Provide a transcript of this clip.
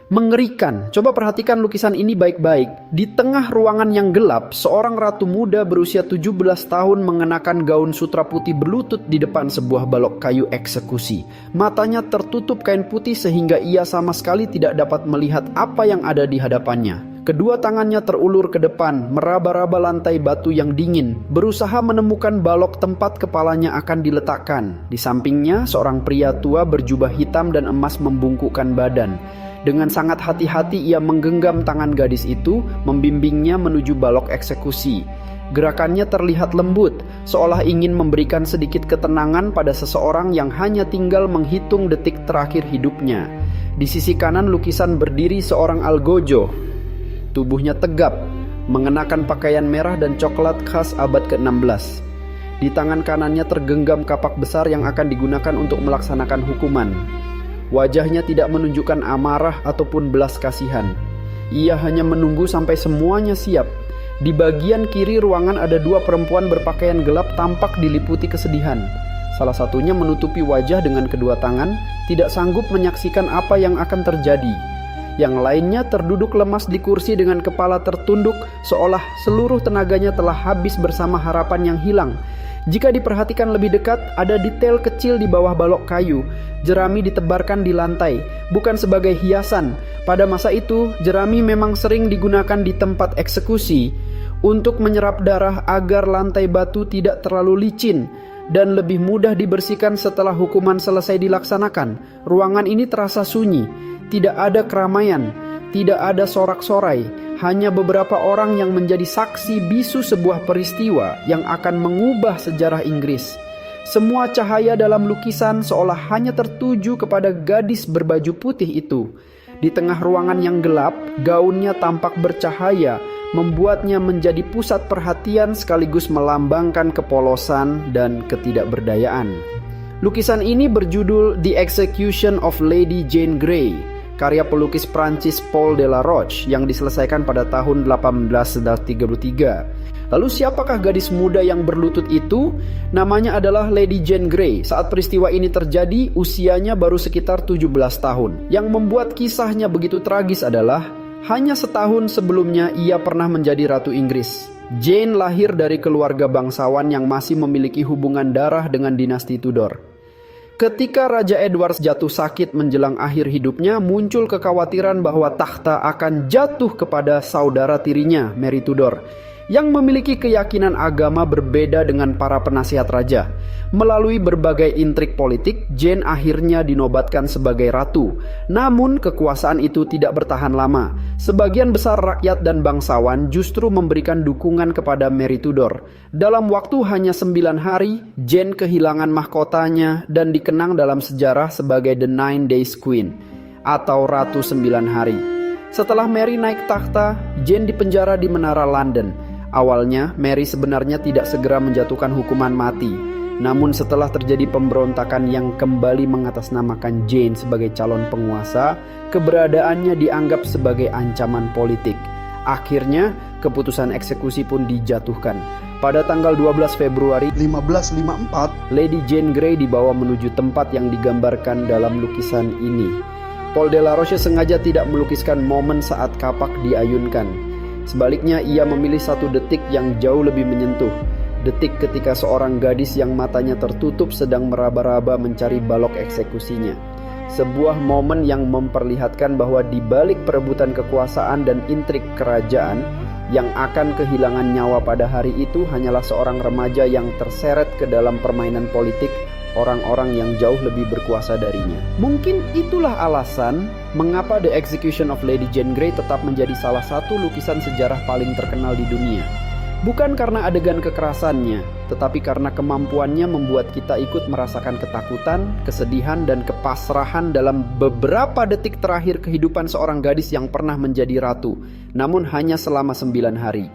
Mengerikan. Coba perhatikan lukisan ini baik-baik. Di tengah ruangan yang gelap, seorang ratu muda berusia 17 tahun mengenakan gaun sutra putih berlutut di depan sebuah balok kayu eksekusi. Matanya tertutup kain putih sehingga ia sama sekali tidak dapat melihat apa yang ada di hadapannya. Kedua tangannya terulur ke depan, meraba-raba lantai batu yang dingin, berusaha menemukan balok tempat kepalanya akan diletakkan. Di sampingnya, seorang pria tua berjubah hitam dan emas membungkukkan badan. Dengan sangat hati-hati ia menggenggam tangan gadis itu, membimbingnya menuju balok eksekusi. Gerakannya terlihat lembut, seolah ingin memberikan sedikit ketenangan pada seseorang yang hanya tinggal menghitung detik terakhir hidupnya. Di sisi kanan lukisan berdiri seorang algojo. Tubuhnya tegap, mengenakan pakaian merah dan coklat khas abad ke-16. Di tangan kanannya tergenggam kapak besar yang akan digunakan untuk melaksanakan hukuman. Wajahnya tidak menunjukkan amarah ataupun belas kasihan. Ia hanya menunggu sampai semuanya siap. Di bagian kiri ruangan ada dua perempuan berpakaian gelap tampak diliputi kesedihan. Salah satunya menutupi wajah dengan kedua tangan, tidak sanggup menyaksikan apa yang akan terjadi. Yang lainnya terduduk lemas di kursi dengan kepala tertunduk, seolah seluruh tenaganya telah habis bersama harapan yang hilang. Jika diperhatikan lebih dekat, ada detail kecil di bawah balok kayu. Jerami ditebarkan di lantai, bukan sebagai hiasan. Pada masa itu, jerami memang sering digunakan di tempat eksekusi untuk menyerap darah agar lantai batu tidak terlalu licin dan lebih mudah dibersihkan setelah hukuman selesai dilaksanakan. Ruangan ini terasa sunyi, tidak ada keramaian, tidak ada sorak-sorai. Hanya beberapa orang yang menjadi saksi bisu sebuah peristiwa yang akan mengubah sejarah Inggris. Semua cahaya dalam lukisan seolah hanya tertuju kepada gadis berbaju putih itu. Di tengah ruangan yang gelap, gaunnya tampak bercahaya, membuatnya menjadi pusat perhatian sekaligus melambangkan kepolosan dan ketidakberdayaan. Lukisan ini berjudul The Execution of Lady Jane Grey, karya pelukis Prancis Paul Delaroche yang diselesaikan pada tahun 1833. Lalu siapakah gadis muda yang berlutut itu? Namanya adalah Lady Jane Grey. Saat peristiwa ini terjadi, usianya baru sekitar 17 tahun. Yang membuat kisahnya begitu tragis adalah hanya setahun sebelumnya ia pernah menjadi Ratu Inggris. Jane lahir dari keluarga bangsawan yang masih memiliki hubungan darah dengan dinasti Tudor. Ketika Raja Edward jatuh sakit menjelang akhir hidupnya, muncul kekhawatiran bahwa takhta akan jatuh kepada saudara tirinya, Mary Tudor, yang memiliki keyakinan agama berbeda dengan para penasihat raja. Melalui berbagai intrik politik, Jane akhirnya dinobatkan sebagai ratu. Namun kekuasaan itu tidak bertahan lama. Sebagian besar rakyat dan bangsawan justru memberikan dukungan kepada Mary Tudor. Dalam waktu hanya 9 hari, Jane kehilangan mahkotanya dan dikenang dalam sejarah sebagai The 9 Days Queen atau Ratu 9 Hari. Setelah Mary naik takhta, Jane dipenjara di Menara London. Awalnya, Mary sebenarnya tidak segera menjatuhkan hukuman mati. Namun setelah terjadi pemberontakan yang kembali mengatasnamakan Jane sebagai calon penguasa, keberadaannya dianggap sebagai ancaman politik. Akhirnya, keputusan eksekusi pun dijatuhkan. Pada tanggal 12 Februari 1554, Lady Jane Grey dibawa menuju tempat yang digambarkan dalam lukisan ini. Paul Delaroche sengaja tidak melukiskan momen saat kapak diayunkan. Sebaliknya, ia memilih satu detik yang jauh lebih menyentuh. Detik ketika seorang gadis yang matanya tertutup sedang meraba-raba mencari balok eksekusinya. Sebuah momen yang memperlihatkan bahwa di balik perebutan kekuasaan dan intrik kerajaan, yang akan kehilangan nyawa pada hari itu hanyalah seorang remaja yang terseret ke dalam permainan politik orang-orang yang jauh lebih berkuasa darinya. Mungkin itulah alasan mengapa The Execution of Lady Jane Grey tetap menjadi salah satu lukisan sejarah paling terkenal di dunia. Bukan karena adegan kekerasannya, tetapi karena kemampuannya membuat kita ikut merasakan ketakutan, kesedihan, dan kepasrahan dalam beberapa detik terakhir kehidupan seorang gadis yang pernah menjadi ratu, namun hanya selama 9 hari.